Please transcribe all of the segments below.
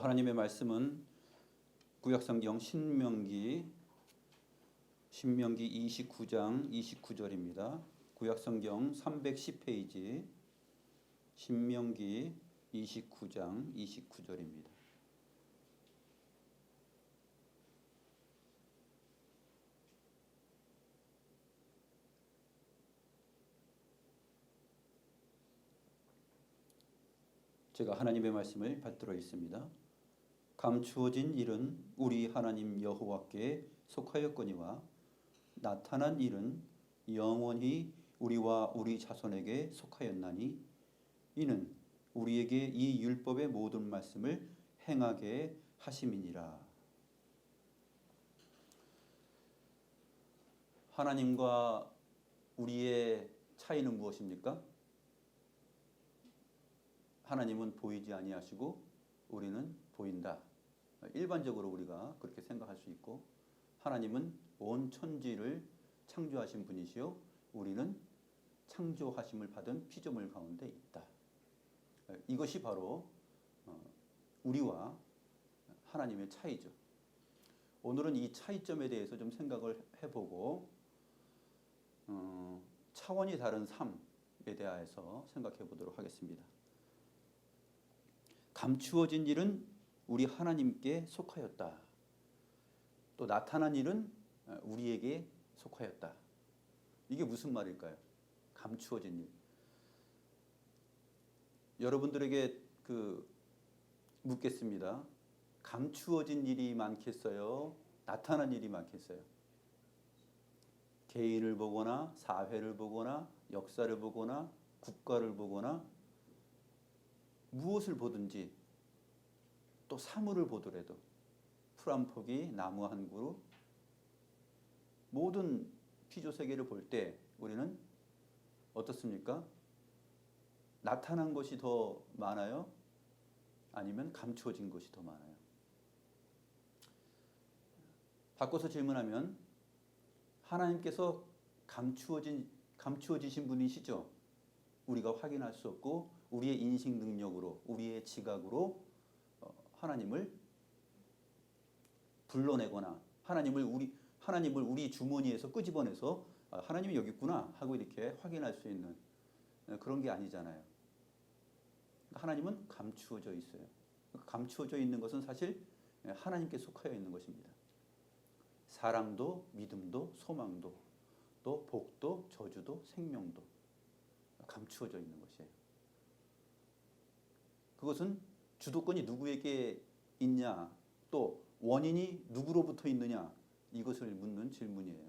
하나님의 말씀은 구약성경 신명기 29장 29절입니다. 구약성경 310페이지 신명기 29장 29절입니다. 제가 하나님의 말씀을 받들어 있습니다. 감추어진 일은 우리 하나님 여호와께 속하였거니와 나타난 일은 영원히 우리와 우리 자손에게 속하였나니 이는 우리에게 이 율법의 모든 말씀을 행하게 하심이니라. 하나님과 우리의 차이는 무엇입니까? 하나님은 보이지 아니하시고 우리는 보인다. 일반적으로 우리가 그렇게 생각할 수 있고, 하나님은 온 천지를 창조하신 분이시요 우리는 창조하심을 받은 피조물 가운데 있다. 이것이 바로 우리와 하나님의 차이죠. 오늘은 이 차이점에 대해서 좀 생각을 해보고 차원이 다른 삶에 대하여서 생각해 보도록 하겠습니다. 감추어진 일은 우리 하나님께 속하였다. 또 나타난 일은 우리에게 속하였다. 이게 무슨 말일까요? 감추어진 일. 여러분들에게 묻겠습니다. 감추어진 일이 많겠어요? 나타난 일이 많겠어요? 개인을 보거나 사회를 보거나 역사를 보거나 국가를 보거나 무엇을 보든지, 또 사물을 보더라도 풀 한 포기, 나무 한 그루, 모든 피조 세계를 볼 때 우리는 어떻습니까? 나타난 것이 더 많아요? 아니면 감추어진 것이 더 많아요? 바꿔서 질문하면 하나님께서 감추어지신 분이시죠? 우리가 확인할 수 없고 우리의 인식 능력으로, 우리의 지각으로 하나님을 불러내거나 하나님을 우리 주머니에서 끄집어내서 하나님이 여기 있구나 하고 이렇게 확인할 수 있는 그런 게 아니잖아요. 하나님은 감추어져 있어요. 감추어져 있는 것은 사실 하나님께 속하여 있는 것입니다. 사랑도, 믿음도, 소망도, 또 복도, 저주도, 생명도 감추어져 있는 것이에요. 그것은 주도권이 누구에게 있냐, 또 원인이 누구로부터 있느냐, 이것을 묻는 질문이에요.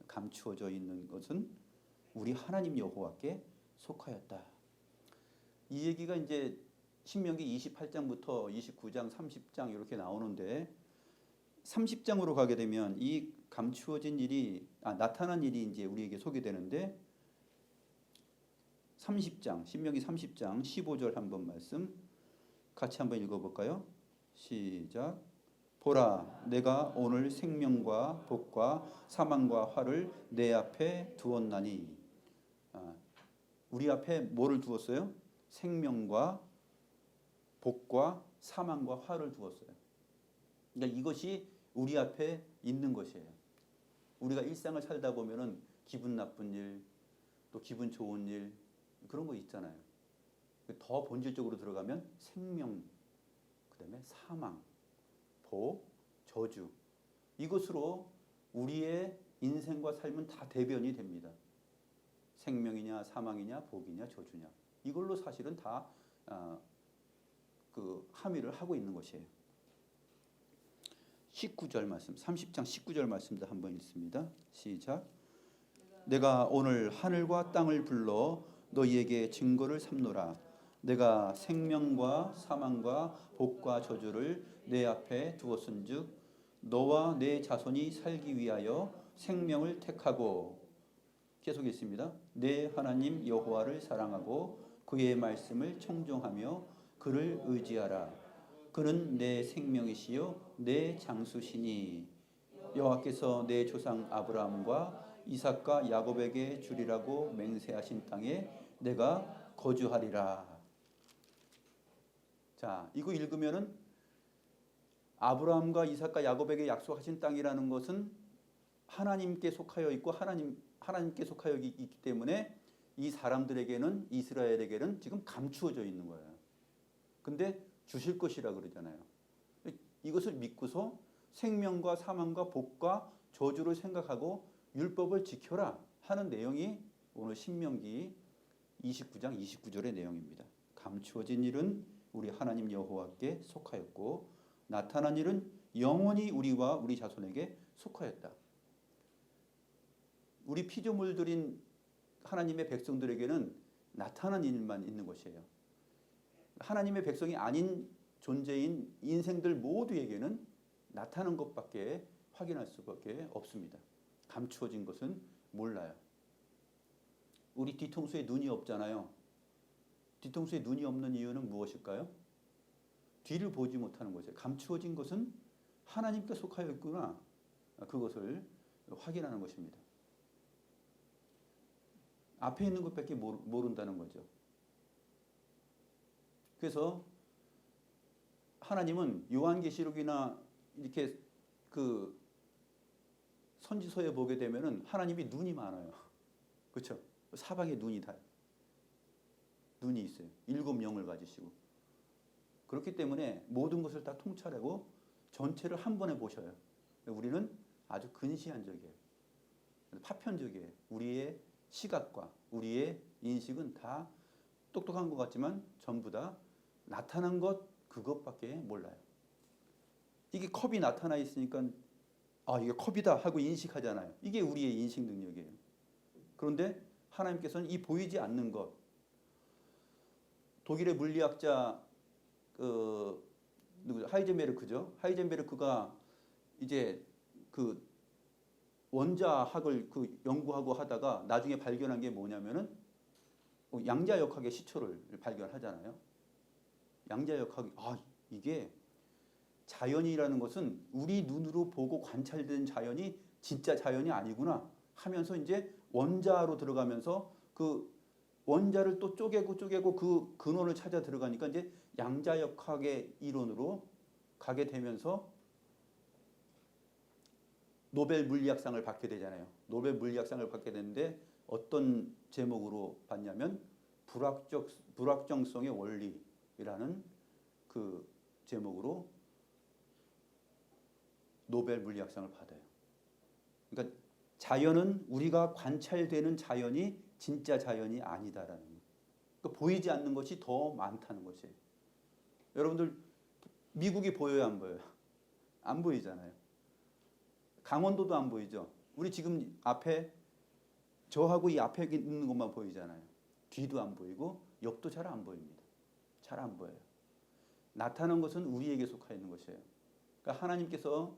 감추어져 있는 것은 우리 하나님 여호와께 속하였다. 이 얘기가 이제 신명기 28장부터 29장, 30장 이렇게 나오는데, 30장으로 가게 되면 이 감추어진 일이, 나타난 일이 이제 우리에게 소개되는데, 30장, 신명기 30장 15절 한번 말씀 같이 한번 읽어볼까요? 시작. 보라, 내가 오늘 생명과 복과 사망과 화를 내 앞에 두었나니. 우리 앞에 뭐를 두었어요? 생명과 복과 사망과 화를 두었어요. 그러니까 이것이 우리 앞에 있는 것이에요. 우리가 일상을 살다 보면은 기분 나쁜 일, 또 기분 좋은 일, 그런 거 있잖아요. 더 본질적으로 들어가면 생명, 그 다음에 사망, 복, 저주, 이것으로 우리의 인생과 삶은 다 대변이 됩니다. 생명이냐 사망이냐 복이냐 저주냐, 이걸로 사실은 다 함의를 하고 있는 것이에요. 19절 말씀, 30장 19절 말씀도 한번 읽습니다. 시작. 내가 오늘 하늘과 땅을 불러 너희에게 증거를 삼노라. 내가 생명과 사망과 복과 저주를 내 앞에 두었은즉 너와 내 자손이 살기 위하여 생명을 택하고, 계속 있습니다. 내 하나님 여호와를 사랑하고 그의 말씀을 청종하며 그를 의지하라. 그는 내 생명이시요 내 장수시니 여호와께서 내 조상 아브라함과 이삭과 야곱에게 주리라고 맹세하신 땅에 내가 거주하리라. 자, 이거 읽으면은 아브라함과 이삭과 야곱에게 약속하신 땅이라는 것은 하나님께 속하여 있고 하나님께 속하여 있기 때문에 이 사람들에게는 이스라엘에게는 지금 감추어져 있는 거예요. 근데 주실 것이라 그러잖아요. 이것을 믿고서 생명과 사망과 복과 저주를 생각하고 율법을 지켜라 하는 내용이 오늘 신명기 29장 29절의 내용입니다. 감추어진 일은 우리 하나님 여호와께 속하였고 나타난 일은 영원히 우리와 우리 자손에게 속하였다. 우리 피조물들인 하나님의 백성들에게는 나타난 일만 있는 것이에요. 하나님의 백성이 아닌 존재인 인생들 모두에게는 나타난 것밖에 확인할 수밖에 없습니다. 감추어진 것은 몰라요. 우리 뒤통수에 눈이 없잖아요. 뒤통수에 눈이 없는 이유는 무엇일까요? 뒤를 보지 못하는 것이에요. 감추어진 것은 하나님께 속하여 있구나. 그것을 확인하는 것입니다. 앞에 있는 것밖에 모른다는 거죠. 그래서 하나님은 요한계시록이나 이렇게 그 선지서에 보게 되면은 하나님이 눈이 많아요. 그렇죠? 사방에 눈이 있어요. 7영을 가지시고. 그렇기 때문에 모든 것을 다 통찰하고 전체를 한 번에 보셔요. 우리는 아주 근시안적이에요. 파편적이에요. 우리의 시각과 우리의 인식은 다 똑똑한 것 같지만 전부 다 나타난 것 그것밖에 몰라요. 이게 컵이 나타나 있으니까 이게 컵이다 하고 인식하잖아요. 이게 우리의 인식 능력이에요. 그런데 하나님께서는 이 보이지 않는 것, 독일의 물리학자 하이젠베르크죠. 하이젠베르크가 이제 그 원자학을 연구하고 하다가 나중에 발견한 게 뭐냐면은 양자역학의 시초를 발견하잖아요. 양자역학이 이게 자연이라는 것은 우리 눈으로 보고 관찰된 자연이 진짜 자연이 아니구나 하면서 이제 원자로 들어가면서 그 원자를 또 쪼개고 그 근원을 찾아 들어가니까 이제 양자역학의 이론으로 가게 되면서 노벨 물리학상을 받게 되잖아요. 노벨 물리학상을 받게 되는데 어떤 제목으로 받냐면 불확정성의 원리라는 그 제목으로 노벨 물리학상을 받아요. 그러니까 자연은 우리가 관찰되는 자연이 진짜 자연이 아니다라는 거예요. 그러니까 보이지 않는 것이 더 많다는 것이에요. 여러분들 미국이 보여요, 안 보여요? 안 보이잖아요. 강원도도 안 보이죠. 우리 지금 앞에 저하고 이 앞에 있는 것만 보이잖아요. 뒤도 안 보이고 옆도 잘 안 보입니다. 잘 안 보여요. 나타난 것은 우리에게 속해 있는 것이에요. 그러니까 하나님께서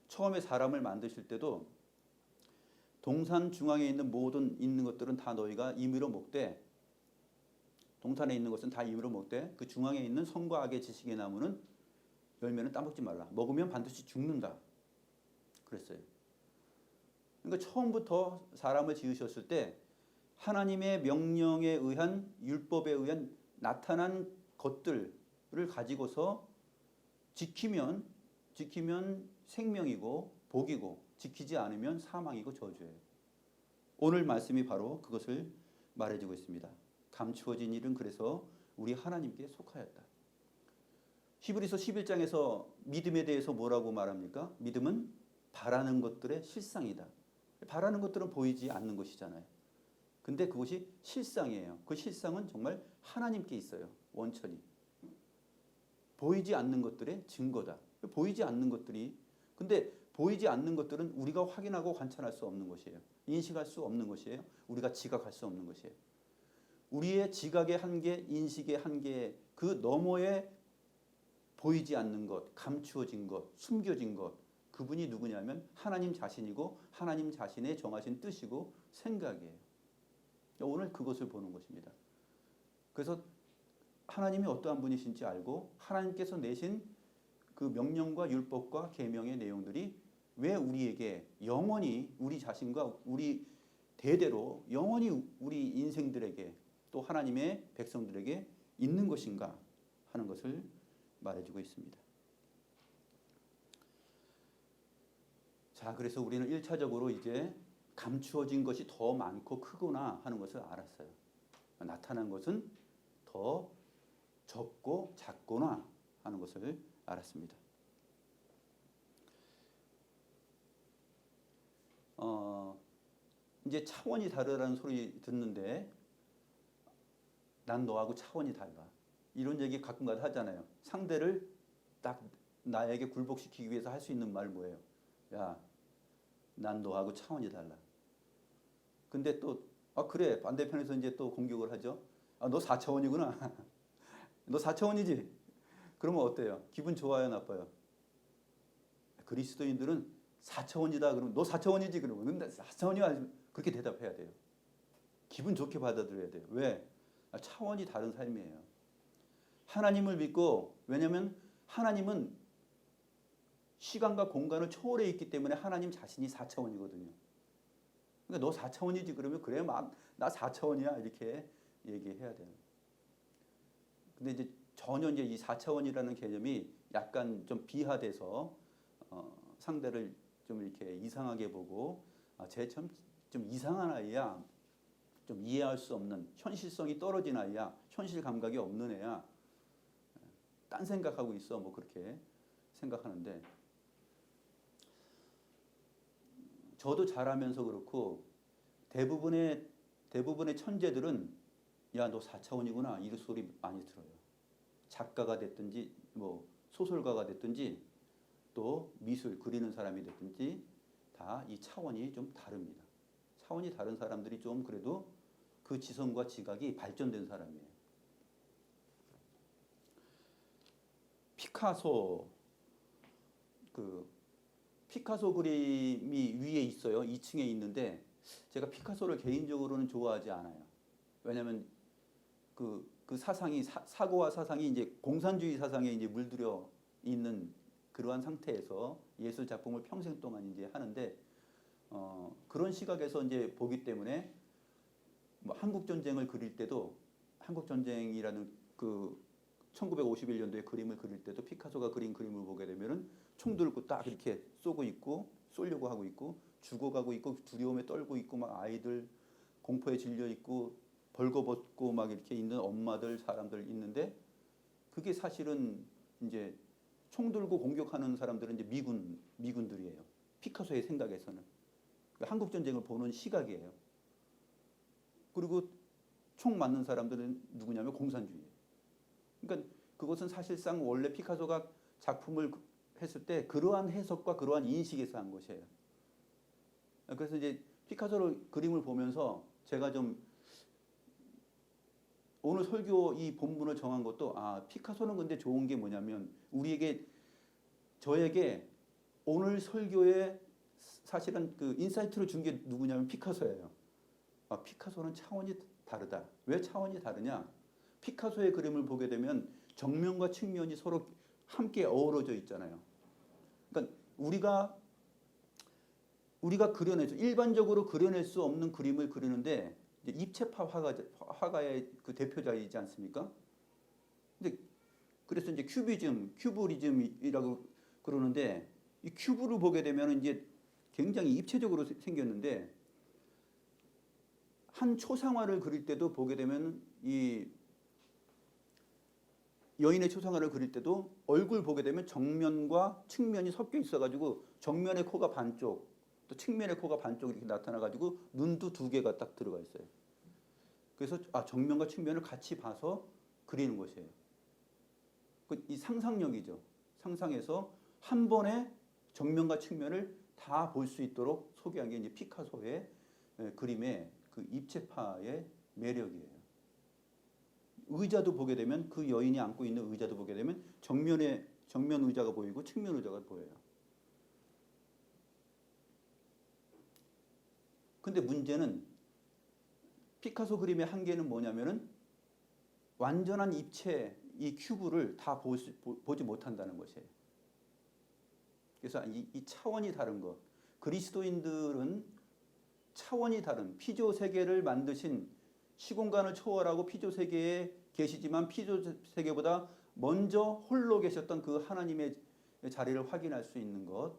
처음에 사람을 만드실 때도 동산 중앙에 있는 것들은 다 너희가 임의로 먹되 동산에 있는 것은 다 임의로 먹되 그 중앙에 있는 선과 악의 지식의 나무는 열매는 따먹지 말라. 먹으면 반드시 죽는다. 그랬어요. 그러니까 처음부터 사람을 지으셨을 때 하나님의 명령에 의한 율법에 의한 나타난 것들을 가지고서 지키면 생명이고 복이고 지키지 않으면 사망이고 저주예요. 오늘 말씀이 바로 그것을 말해주고 있습니다. 감추어진 일은 그래서 우리 하나님께 속하였다. 히브리서 11장에서 믿음에 대해서 뭐라고 말합니까? 믿음은 바라는 것들의 실상이다. 바라는 것들은 보이지 않는 것이잖아요. 근데 그것이 실상이에요. 그 실상은 정말 하나님께 있어요. 원천이. 보이지 않는 것들의 증거다. 보이지 않는 것들이 근데 보이지 않는 것들은 우리가 확인하고 관찰할 수 없는 것이에요. 인식할 수 없는 것이에요. 우리가 지각할 수 없는 것이에요. 우리의 지각의 한계, 인식의 한계 그 너머에 보이지 않는 것, 감추어진 것, 숨겨진 것 그분이 누구냐면 하나님 자신이고 하나님 자신의 정하신 뜻이고 생각이에요. 오늘 그것을 보는 것입니다. 그래서 하나님이 어떠한 분이신지 알고 하나님께서 내신 그 명령과 율법과 계명의 내용들이 왜 우리에게 영원히 우리 자신과 우리 대대로 영원히 우리 인생들에게 또 하나님의 백성들에게 있는 것인가 하는 것을 말해주고 있습니다. 자, 그래서 우리는 1차적으로 이제 감추어진 것이 더 많고 크구나 하는 것을 알았어요. 나타난 것은 더 적고 작구나 하는 것을 알았습니다. 이제 차원이 다르다는 소리 듣는데 난 너하고 차원이 달라. 이런 얘기 가끔가다 하잖아요. 상대를 딱 나에게 굴복시키기 위해서 할 수 있는 말 뭐예요? 야, 난 너하고 차원이 달라. 근데 또 그래, 반대편에서 이제 또 공격을 하죠. 너 4차원이구나. 너 4차원이지? 그러면 어때요? 기분 좋아요, 나빠요? 그리스도인들은 4차원이다 그러면 너 4차원이지 그러면 근데 4차원이 아니면 그렇게 대답해야 돼요. 기분 좋게 받아들여야 돼요. 왜? 차원이 다른 삶이에요. 하나님을 믿고, 왜냐하면 하나님은 시간과 공간을 초월해 있기 때문에 하나님 자신이 4차원이거든요. 그러니까 너 4차원이지 그러면 그래 막 나 4차원이야 이렇게 얘기해야 돼요. 근데 이제 전혀 이제 이 4차원이라는 개념이 약간 좀 비하돼서 상대를 좀 이렇게 이상하게 보고 쟤 참 좀 이상한 아이야. 좀 이해할 수 없는 현실성이 떨어진 아이야. 현실 감각이 없는 애야. 딴 생각하고 있어. 뭐 그렇게 생각하는데 저도 잘하면서 그렇고 대부분의 천재들은 야, 너 4차원이구나. 이런 소리 많이 들어요. 작가가 됐든지 뭐 소설가가 됐든지 또 미술 그리는 사람이 됐든지 다 이 차원이 좀 다릅니다. 차원이 다른 사람들이 좀 그래도 그 지성과 지각이 발전된 사람이에요. 피카소 피카소 그림이 위에 있어요. 2층에 있는데 제가 피카소를 개인적으로는 좋아하지 않아요. 왜냐하면 그 사상이 사고와 사상이 이제 공산주의 사상에 이제 물들여 있는 그러한 상태에서 예술 작품을 평생 동안 이제 하는데 그런 시각에서 이제 보기 때문에 뭐 한국 전쟁을 그릴 때도 한국 전쟁이라는 그 1951년도에 그림을 그릴 때도 피카소가 그린 그림을 보게 되면은 총 들고 딱 이렇게 쏘고 있고 쏘려고 하고 있고 죽어가고 있고 두려움에 떨고 있고 막 아이들 공포에 질려 있고 벌거벗고 막 이렇게 있는 엄마들 사람들 있는데 그게 사실은 이제 총 들고 공격하는 사람들은 이제 미군들이에요. 피카소의 생각에서는 한국 전쟁을 보는 시각이에요. 그리고 총 맞는 사람들은 누구냐면 공산주의예요. 그러니까 그것은 사실상 원래 피카소가 작품을 했을 때 그러한 해석과 그러한 인식에서 한 것이에요. 그래서 이제 피카소를 그림을 보면서 제가 좀 오늘 설교 이 본문을 정한 것도 피카소는 근데 좋은 게 뭐냐면 저에게 오늘 설교에 사실은 그 인사이트를 준 게 누구냐면 피카소예요. 피카소는 차원이 다르다. 왜 차원이 다르냐? 피카소의 그림을 보게 되면 정면과 측면이 서로 함께 어우러져 있잖아요. 그러니까 우리가 그려내죠. 일반적으로 그려낼 수 없는 그림을 그리는데 이제 입체파 화가의 그 대표자이지 않습니까? 근데 그래서 이제 큐브리즘이라고 그러는데 이 큐브를 보게 되면 이제 굉장히 입체적으로 생겼는데 한 초상화를 그릴 때도 보게 되면 이 여인의 초상화를 그릴 때도 얼굴 보게 되면 정면과 측면이 섞여 있어가지고 정면의 코가 반쪽 또 측면의 코가 반쪽 이렇게 나타나가지고 눈도 두 개가 딱 들어가 있어요. 그래서 정면과 측면을 같이 봐서 그리는 것이에요. 이 상상력이죠. 상상해서 한 번에 정면과 측면을 다 볼 수 있도록 소개한 게 이제 피카소의 그림의 그 입체파의 매력이에요. 의자도 보게 되면 그 여인이 앉고 있는 의자도 보게 되면 정면 의자가 보이고 측면 의자가 보여요. 근데 문제는 피카소 그림의 한계는 뭐냐면은 완전한 입체 이 큐브를 다 보지 못한다는 것이에요. 그래서 이 차원이 다른 것. 그리스도인들은 차원이 다른 피조 세계를 만드신 시공간을 초월하고 피조 세계에 계시지만 피조 세계보다 먼저 홀로 계셨던 그 하나님의 자리를 확인할 수 있는 것.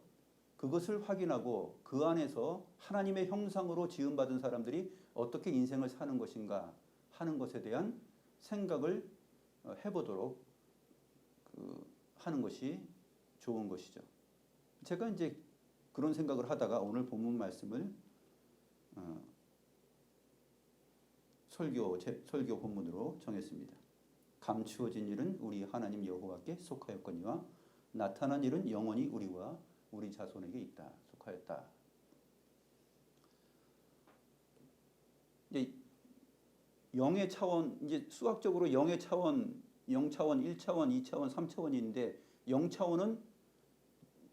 그것을 확인하고 그 안에서 하나님의 형상으로 지음받은 사람들이 어떻게 인생을 사는 것인가 하는 것에 대한 생각을 해보도록 하는 것이 좋은 것이죠. 제가 이제 그런 생각을 하다가 오늘 본문 말씀을 설교 본문으로 정했습니다. 감추어진 일은 우리 하나님 여호와께 속하였거니와 나타난 일은 영원히 우리와 우리 자손에게 있다. 속하였다. 이제 영의 차원, 이제 수학적으로 영의 차원, 0차원, 1차원, 2차원, 3차원이 있는데 0차원은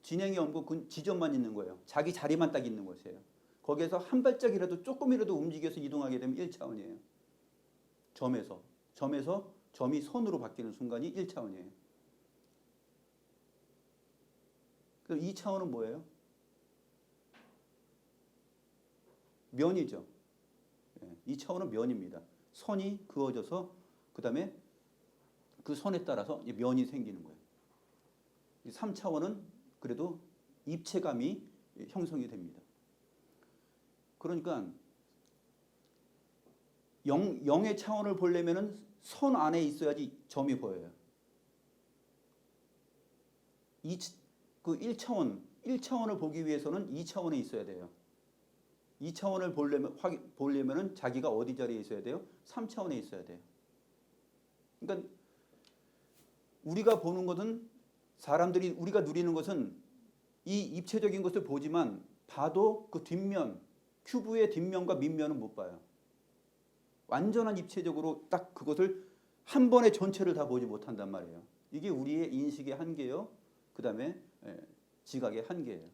진행이 없고 그 지점만 있는 거예요. 자기 자리만 딱 있는 것이에요. 거기에서 한 발짝이라도 조금이라도 움직여서 이동하게 되면 1차원이에요. 점에서 점이 선으로 바뀌는 순간이 1차원이에요. 그럼 2차원은 뭐예요? 면이죠. 2차원은 면입니다. 선이 그어져서 그 다음에 그 선에 따라서 면이 생기는 거예요. 3차원은 그래도 입체감이 형성이 됩니다. 그러니까 0의 차원을 보려면 선 안에 있어야지 점이 보여요. 그 1차원을 보기 위해서는 2차원에 있어야 돼요. 2차원을 보려면 자기가 어디 자리에 있어야 돼요? 3차원에 있어야 돼요. 그러니까 우리가 보는 것은 우리가 누리는 것은 이 입체적인 것을 보지만 봐도 그 뒷면, 큐브의 뒷면과 밑면은 못 봐요. 완전한 입체적으로 딱 그것을 한 번에 전체를 다 보지 못한단 말이에요. 이게 우리의 인식의 한계요. 그 다음에 지각의 한계예요.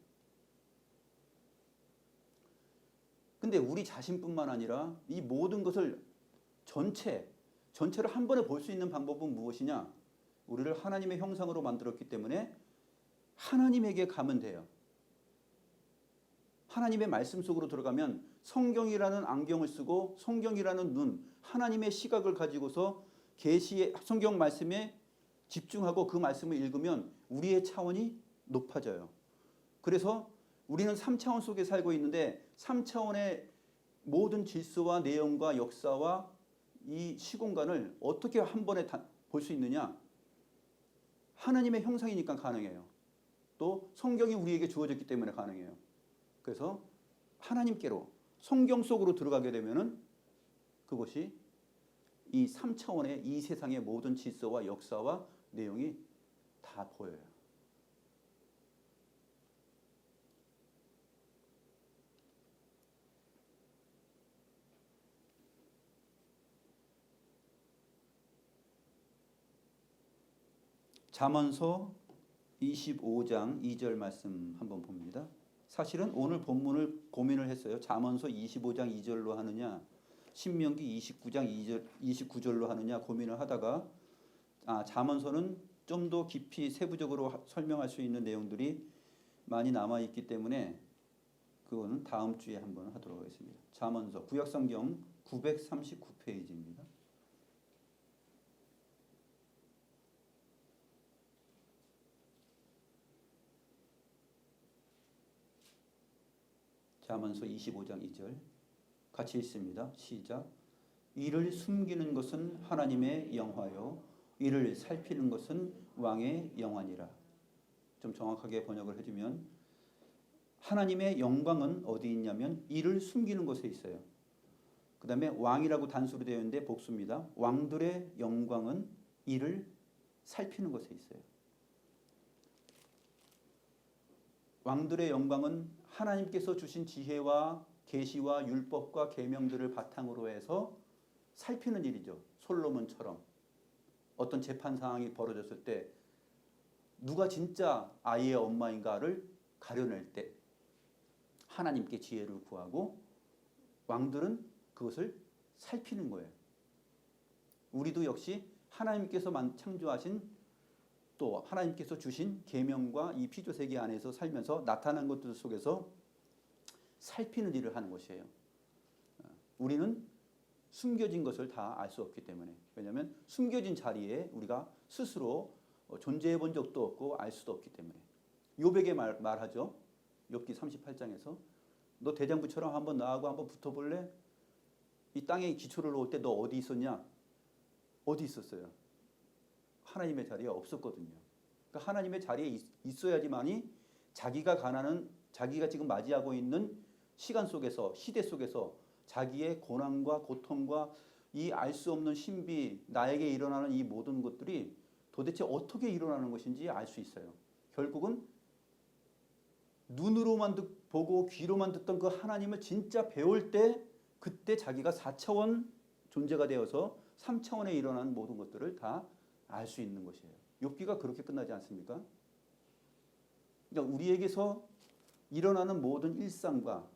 근데 우리 자신뿐만 아니라 이 모든 것을 전체를 한 번에 볼 수 있는 방법은 무엇이냐? 우리를 하나님의 형상으로 만들었기 때문에 하나님에게 가면 돼요. 하나님의 말씀 속으로 들어가면 성경이라는 안경을 쓰고 성경이라는 눈, 하나님의 시각을 가지고서 계시의 성경 말씀에 집중하고 그 말씀을 읽으면 우리의 차원이 높아져요. 그래서 우리는 3차원 속에 살고 있는데 3차원의 모든 질서와 내용과 역사와 이 시공간을 어떻게 한 번에 볼 수 있느냐? 하나님의 형상이니까 가능해요. 또 성경이 우리에게 주어졌기 때문에 가능해요. 그래서 하나님께로 성경 속으로 들어가게 되면은 그것이 이 3차원의 이 세상의 모든 질서와 역사와 내용이 다 보여요. 잠언서 25장 2절 말씀 한번 봅니다. 사실은 오늘 본문을 고민을 했어요. 잠언서 25장 2절로 하느냐, 신명기 29장 29절로 하느냐 고민을 하다가 잠언서는 좀 더 깊이 세부적으로 설명할 수 있는 내용들이 많이 남아 있기 때문에 그거는 다음 주에 한번 하도록 하겠습니다. 잠언서 구약성경 939페이지입니다. 잠언서 25장 2절 같이 읽습니다. 시작. 이를 숨기는 것은 하나님의 영화요 이를 살피는 것은 왕의 영화니라. 좀 정확하게 번역을 해주면 하나님의 영광은 어디 있냐면 이를 숨기는 것에 있어요. 그 다음에 왕이라고 단수로 되어 있는데 복수입니다. 왕들의 영광은 이를 살피는 것에 있어요. 왕들의 영광은 하나님께서 주신 지혜와 계시와 율법과 계명들을 바탕으로 해서 살피는 일이죠. 솔로몬처럼 어떤 재판 상황이 벌어졌을 때 누가 진짜 아이의 엄마인가를 가려낼 때 하나님께 지혜를 구하고 왕들은 그것을 살피는 거예요. 우리도 역시 하나님께서 창조하신 또 하나님께서 주신 계명과 이 피조세계 안에서 살면서 나타난 것들 속에서 살피는 일을 하는 것이에요. 우리는 숨겨진 것을 다 알 수 없기 때문에. 왜냐하면 숨겨진 자리에 우리가 스스로 존재해 본 적도 없고 알 수도 없기 때문에. 욥에게 말하죠. 욥기 38장에서 너 대장부처럼 한번 나하고 한번 붙어볼래? 이 땅에 기초를 놓을 때 너 어디 있었냐? 어디 있었어요? 하나님의 자리에 없었거든요. 그러니까 하나님의 자리에 있어야지만이 자기가 가난한 자기가 지금 맞이하고 있는 시간 속에서 시대 속에서 자기의 고난과 고통과 이 알 수 없는 신비 나에게 일어나는 이 모든 것들이 도대체 어떻게 일어나는 것인지 알 수 있어요. 결국은 눈으로만 보고 귀로만 듣던 그 하나님을 진짜 배울 때 그때 자기가 4차원 존재가 되어서 3차원에 일어나는 모든 것들을 다 알 수 있는 것이에요. 욥기가 그렇게 끝나지 않습니까? 그러니까 우리에게서 일어나는 모든 일상과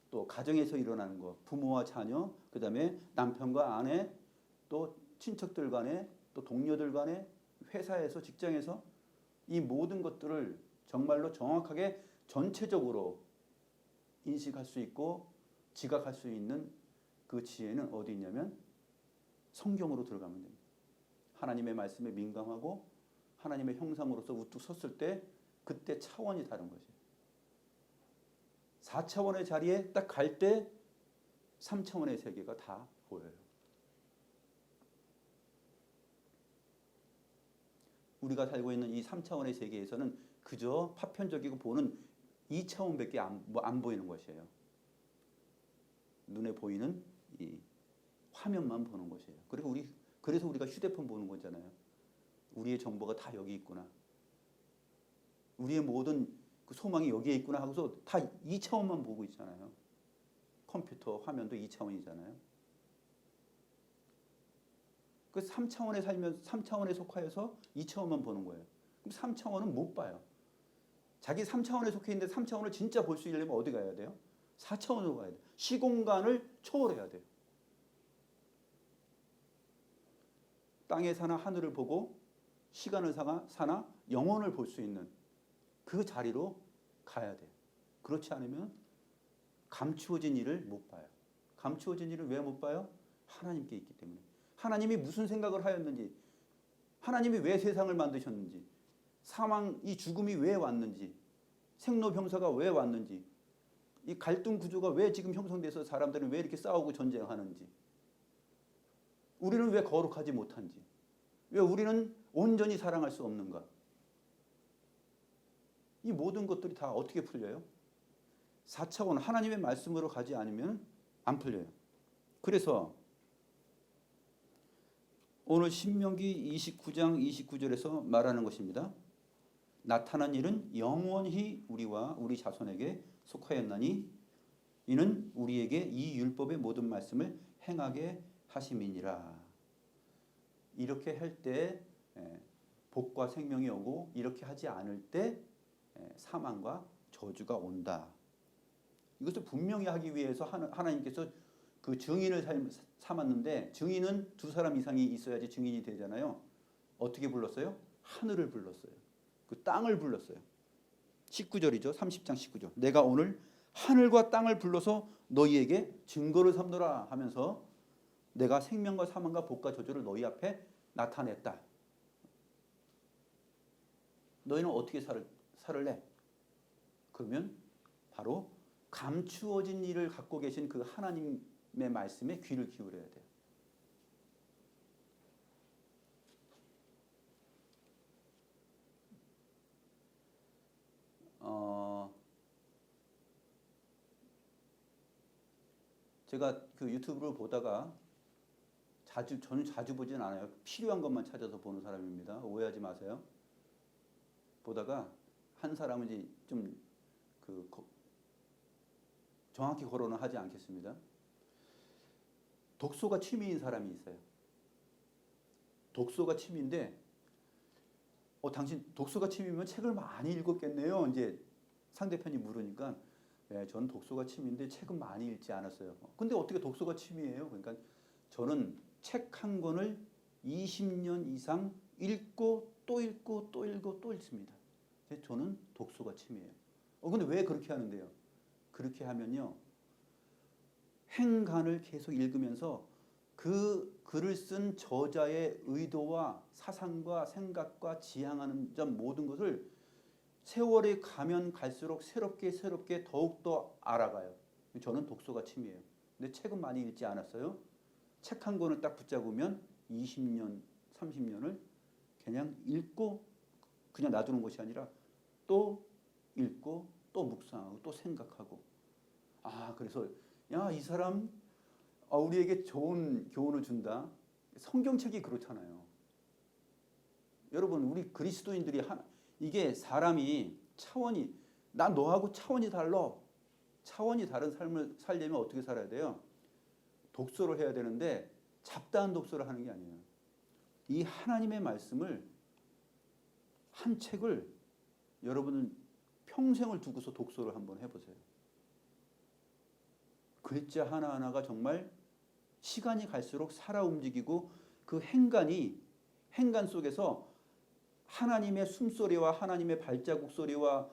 또 가정에서 일어나는 것, 부모와 자녀, 그다음에 남편과 아내, 또 친척들 간에, 또 동료들 간에, 회사에서, 직장에서 이 모든 것들을 정말로 정확하게 전체적으로 인식할 수 있고 지각할 수 있는 그 지혜는 어디 있냐면 성경으로 들어가면 됩니다. 하나님의 말씀에 민감하고 하나님의 형상으로서 우뚝 섰을 때 그때 차원이 다른 것이에요. 4차원의 자리에 딱 갈 때 3차원의 세계가 다 보여요. 우리가 살고 있는 이 3차원의 세계에서는 그저 파편적이고 보는 2차원밖에 안 보이는 것이에요. 눈에 보이는 이 화면만 보는 것이에요. 그리고 그래서 우리가 휴대폰 보는 거잖아요. 우리의 정보가 다 여기 있구나. 우리의 모든 그 소망이 여기에 있구나 하고서 다 2차원만 보고 있잖아요. 컴퓨터 화면도 2차원이잖아요. 그 3차원에 살면 3차원에 속하여서 2차원만 보는 거예요. 그럼 3차원은 못 봐요. 자기 3차원에 속해 있는데 3차원을 진짜 볼 수 있려면 어디 가야 돼요? 4차원으로 가야 돼요. 시공간을 초월해야 돼요. 땅에 사나 하늘을 보고 시간을 사나 영혼을 볼 수 있는 그 자리로 가야 돼요. 그렇지 않으면 감추어진 일을 못 봐요. 감추어진 일을 왜 못 봐요? 하나님께 있기 때문에. 하나님이 무슨 생각을 하였는지, 하나님이 왜 세상을 만드셨는지, 사망, 이 죽음이 왜 왔는지, 생로병사가 왜 왔는지, 이 갈등 구조가 왜 지금 형성돼서 사람들은 왜 이렇게 싸우고 전쟁하는지, 우리는 왜 거룩하지 못한지, 왜 우리는 온전히 사랑할 수 없는가. 이 모든 것들이 다 어떻게 풀려요? 4차원 하나님의 말씀으로 가지 않으면 안 풀려요. 그래서 오늘 신명기 29장 29절에서 말하는 것입니다. 나타난 일은 영원히 우리와 우리 자손에게 속하였나니 이는 우리에게 이 율법의 모든 말씀을 행하게 하심이니라. 이렇게 할 때 복과 생명이 오고 이렇게 하지 않을 때 사망과 저주가 온다. 이것을 분명히 하기 위해서 하나님께서 그 증인을 삼았는데 증인은 2사람 이상이 있어야지 증인이 되잖아요. 어떻게 불렀어요? 하늘을 불렀어요. 그 땅을 불렀어요. 19절이죠. 30장 19절. 내가 오늘 하늘과 땅을 불러서 너희에게 증거를 삼노라 하면서 내가 생명과 사망과 복과 저주를 너희 앞에 나타냈다. 너희는 어떻게 살을래? 그러면 바로 감추어진 일을 갖고 계신 그 하나님의 말씀에 귀를 기울여야 돼요. 제가 그 유튜브를 보다가 저는 자주 보진 않아요. 필요한 것만 찾아서 보는 사람입니다. 오해하지 마세요. 보다가 한 사람은 이제 좀 정확히 거론은 하지 않겠습니다. 독서가 취미인 사람이 있어요. 독서가 취미인데, 당신 독서가 취미면 책을 많이 읽었겠네요. 이제 상대편이 물으니까, 네, 저는 독서가 취미인데 책은 많이 읽지 않았어요. 근데 어떻게 독서가 취미예요? 그러니까 저는 책 한 권을 20년 이상 읽고 또 읽고 또 읽고 또 읽습니다. 저는 독서가 취미예요. 근데 왜 그렇게 하는데요? 그렇게 하면요, 행간을 계속 읽으면서 그 글을 쓴 저자의 의도와 사상과 생각과 지향하는 점 모든 것을 세월이 가면 갈수록 새롭게 더욱더 알아가요. 저는 독서가 취미예요. 근데 책은 많이 읽지 않았어요. 책 한 권을 딱 붙잡으면 20년, 30년을 그냥 읽고 그냥 놔두는 것이 아니라 또 읽고 또 묵상하고 또 생각하고, 그래서 야, 이 사람 우리에게 좋은 교훈을 준다. 성경책이 그렇잖아요. 여러분, 우리 그리스도인들이 이게 사람이 차원이, 난 너하고 차원이 달라. 차원이 다른 삶을 살려면 어떻게 살아야 돼요? 독서를 해야 되는데 잡다한 독서를 하는 게 아니에요. 이 하나님의 말씀을, 한 책을 여러분은 평생을 두고서 독서를 한번 해보세요. 글자 하나하나가 정말 시간이 갈수록 살아 움직이고, 그 행간 속에서 하나님의 숨소리와 하나님의 발자국 소리와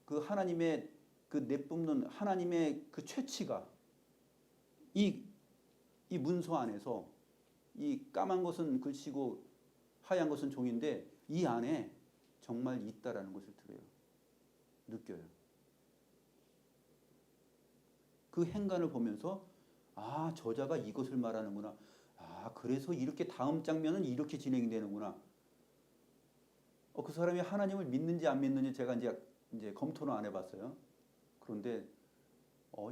그 하나님의 그 내뿜는 하나님의 그 채취가 이 문서 안에서, 이 까만 것은 글씨고 하얀 것은 종인데 이 안에 정말 있다라는 것을 느껴요. 그 행간을 보면서 저자가 이것을 말하는구나. 그래서 이렇게 다음 장면은 이렇게 진행되는구나. 그 사람이 하나님을 믿는지 안 믿는지 제가 이제 검토는 안 해봤어요. 그런데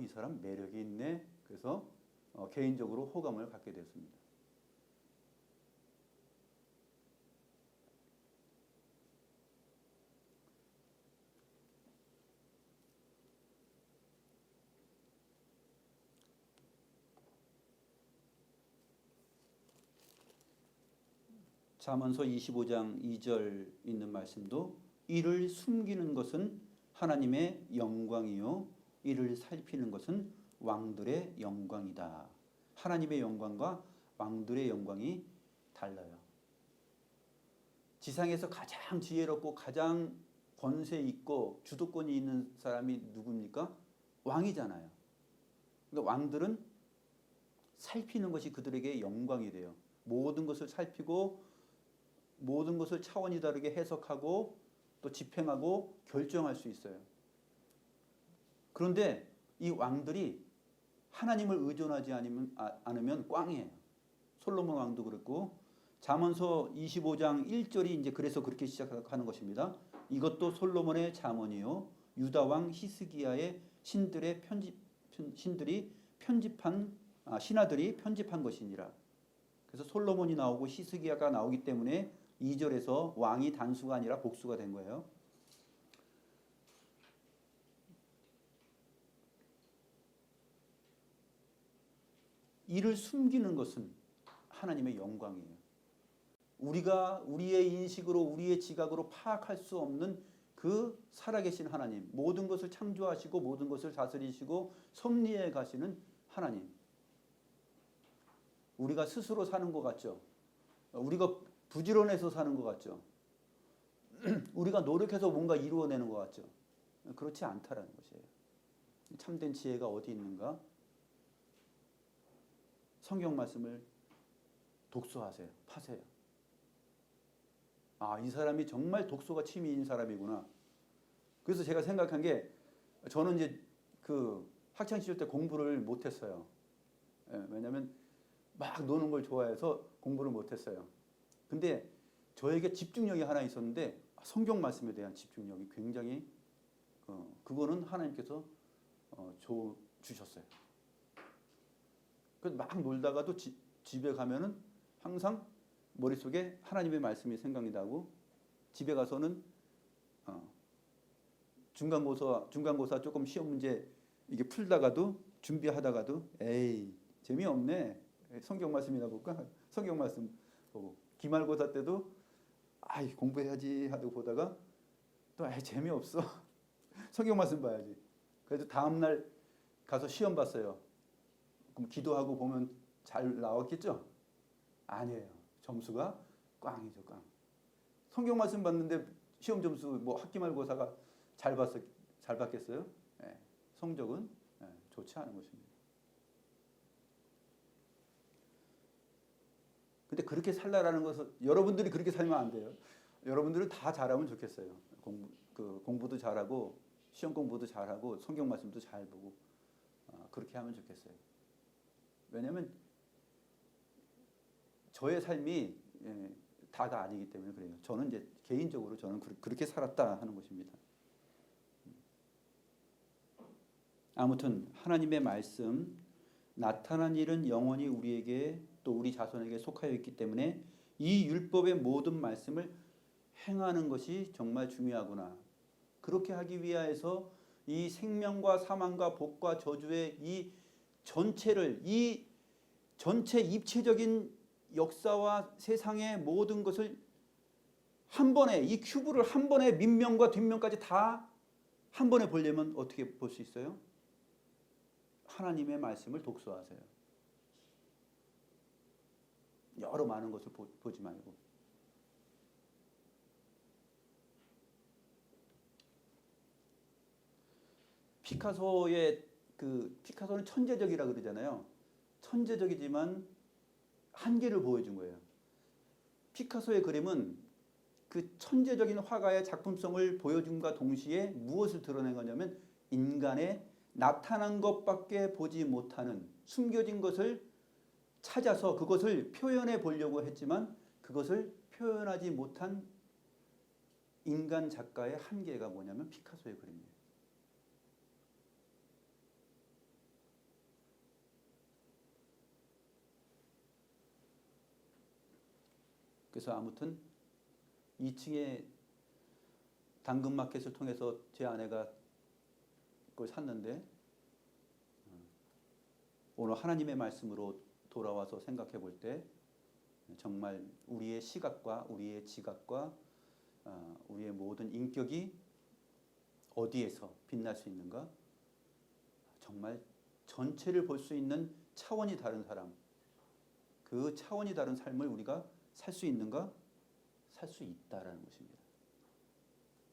이 사람 매력이 있네. 그래서 개인적으로 호감을 갖게 됐습니다. 잠언서 25장 2절 있는 말씀도, 이를 숨기는 것은 하나님의 영광이요 이를 살피는 것은 왕들의 영광이다. 하나님의 영광과 왕들의 영광이 달라요. 지상에서 가장 지혜롭고 가장 권세 있고 주도권이 있는 사람이 누굽니까? 왕이잖아요. 근데 왕들은 살피는 것이 그들에게 영광이 돼요. 모든 것을 살피고 모든 것을 차원이 다르게 해석하고 또 집행하고 결정할 수 있어요. 그런데 이 왕들이 하나님을 의존하지 않으면 꽝이에요. 솔로몬 왕도 그렇고, 잠언서 25장 1절이 이제 그래서 그렇게 시작하는 것입니다. 이것도 솔로몬의 잠언이요 유다 왕 히스기야의 신하들이 편집한 것이니라. 그래서 솔로몬이 나오고 히스기야가 나오기 때문에 2절에서 왕이 단수가 아니라 복수가 된 거예요. 이를 숨기는 것은 하나님의 영광이에요. 우리가 우리의 인식으로 우리의 지각으로 파악할 수 없는 그 살아계신 하나님, 모든 것을 창조하시고 모든 것을 다스리시고 섭리해 가시는 하나님. 우리가 스스로 사는 것 같죠? 우리가 부지런해서 사는 것 같죠? 우리가 노력해서 뭔가 이루어내는 것 같죠? 그렇지 않다라는 것이에요. 참된 지혜가 어디 있는가? 성경 말씀을 독서하세요. 파세요. 이 사람이 정말 독서가 취미인 사람이구나. 그래서 제가 생각한 게, 저는 이제 그 학창 시절 때 공부를 못했어요. 왜냐하면 막 노는 걸 좋아해서 공부를 못했어요. 근데 저에게 집중력이 하나 있었는데, 성경 말씀에 대한 집중력이 굉장히 그거는 하나님께서 주셨어요. 그래서 막 놀다가도 집에 가면은 항상 머릿속에 하나님의 말씀이 생각이 나고, 집에 가서는 중간고사 조금 시험 문제 이게 풀다가도, 준비하다가도 에이 재미없네, 성경 말씀이나 볼까? 성경 말씀 보고, 기말고사 때도 공부해야지 하고 보다가 또 재미없어 성경 말씀 봐야지. 그래도 다음날 가서 시험 봤어요. 그럼 기도하고 보면 잘 나왔겠죠? 아니에요. 점수가 꽝이죠, 꽝. 성경 말씀 봤는데 시험 점수 학기말고사가 잘 받겠어요? 성적은 좋지 않은 것입니다. 근데 그렇게 살라라는 것은, 여러분들이 그렇게 살면 안 돼요. 여러분들은 다 잘하면 좋겠어요. 그 공부도 잘하고 시험 공부도 잘하고 성경 말씀도 잘 보고 그렇게 하면 좋겠어요. 왜냐하면 저의 삶이 다가 아니기 때문에 그래요. 저는 이제 개인적으로 저는 그렇게 살았다 하는 것입니다. 아무튼 하나님의 말씀 나타난 일은 영원히 우리에게 또 우리 자손에게 속하여 있기 때문에 이 율법의 모든 말씀을 행하는 것이 정말 중요하구나. 그렇게 하기 위하여서 이 생명과 사망과 복과 저주의 이 전체를 이 전체 입체적인 역사와 세상의 모든 것을 한 번에 이 큐브를 한 번에 밑면과 뒷면까지 다 한 번에 보려면 어떻게 볼 수 있어요? 하나님의 말씀을 독서하세요. 여러 많은 것을 보지 말고. 피카소는 천재적이라 그러잖아요. 천재적이지만 한계를 보여준 거예요. 피카소의 그림은 그 천재적인 화가의 작품성을 보여줌과 동시에 무엇을 드러낸 거냐면 인간의 나타난 것밖에 보지 못하는 숨겨진 것을 찾아서 그것을 표현해 보려고 했지만 그것을 표현하지 못한 인간 작가의 한계가 뭐냐면 피카소의 그림이에요. 그래서 아무튼 2층에 당근마켓을 통해서 제 아내가 그걸 샀는데 오늘 하나님의 말씀으로 돌아와서 생각해 볼 때 정말 우리의 시각과 우리의 지각과 우리의 모든 인격이 어디에서 빛날 수 있는가? 정말 전체를 볼 수 있는 차원이 다른 사람, 그 차원이 다른 삶을 우리가 살 수 있는가? 살 수 있다라는 것입니다.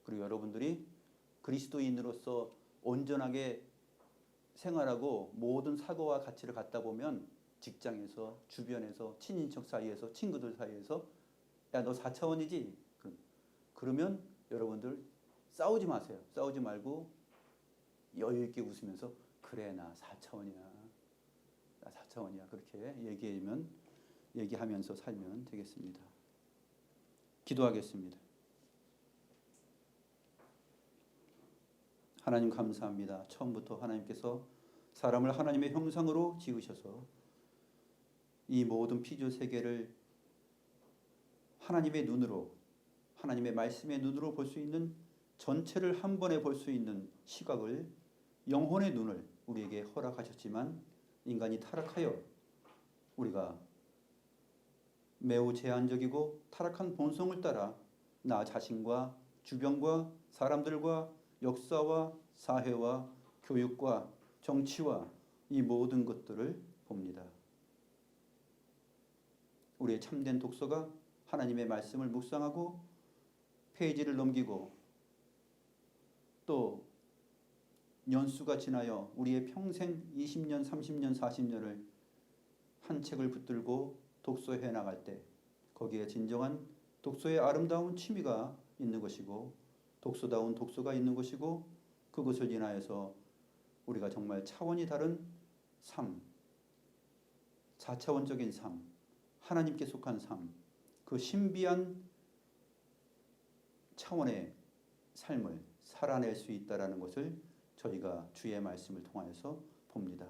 그리고 여러분들이 그리스도인으로서 온전하게 생활하고 모든 사고와 가치를 갖다 보면 직장에서, 주변에서, 친인척 사이에서, 친구들 사이에서 야, 너 4차원이지? 그러면 여러분들 싸우지 마세요. 싸우지 말고 여유 있게 웃으면서 그래 나 4차원이야. 나 4차원이야. 그렇게 얘기하면서 살면 되겠습니다. 기도하겠습니다. 하나님 감사합니다. 처음부터 하나님께서 사람을 하나님의 형상으로 지으셔서 이 모든 피조 세계를 하나님의 눈으로 하나님의 말씀의 눈으로 볼 수 있는 전체를 한 번에 볼 수 있는 시각을 영혼의 눈을 우리에게 허락하셨지만 인간이 타락하여 우리가 매우 제한적이고 타락한 본성을 따라 나 자신과 주변과 사람들과 역사와 사회와 교육과 정치와 이 모든 것들을 봅니다. 우리의 참된 독서가 하나님의 말씀을 묵상하고 페이지를 넘기고 또 연수가 지나여 우리의 평생 20년, 30년, 40년을 한 책을 붙들고 독서해 나갈 때 거기에 진정한 독서의 아름다운 취미가 있는 것이고 독서다운 독서가 있는 것이고 그것을 인하여서 우리가 정말 차원이 다른 삶, 4차원적인 삶, 하나님께 속한 삶, 그 신비한 차원의 삶을 살아낼 수 있다라는 것을 저희가 주의 말씀을 통하여서 봅니다.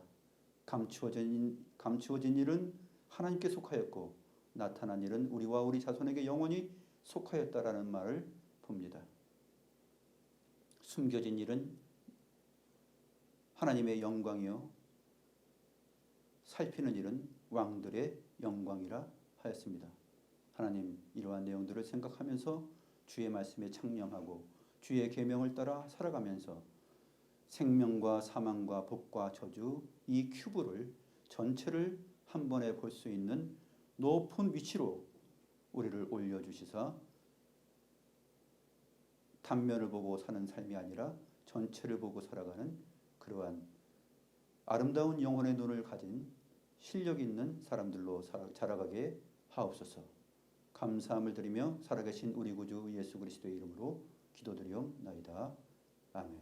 감추어진 일은 하나님께 속하였고 나타난 일은 우리와 우리 자손에게 영원히 속하였다라는 말을 봅니다. 숨겨진 일은 하나님의 영광이요 살피는 일은 왕들의 영광이라 하였습니다. 하나님 이러한 내용들을 생각하면서 주의 말씀에 창념하고 주의 계명을 따라 살아가면서 생명과 사망과 복과 저주 이 큐브를 전체를 한 번에 볼 수 있는 높은 위치로 우리를 올려주시사 단면을 보고 사는 삶이 아니라 전체를 보고 살아가는 그러한 아름다운 영혼의 눈을 가진 실력 있는 사람들로 자라가게 하옵소서. 감사함을 드리며 살아계신 우리 구주 예수 그리스도의 이름으로 기도드리옵나이다. 아멘.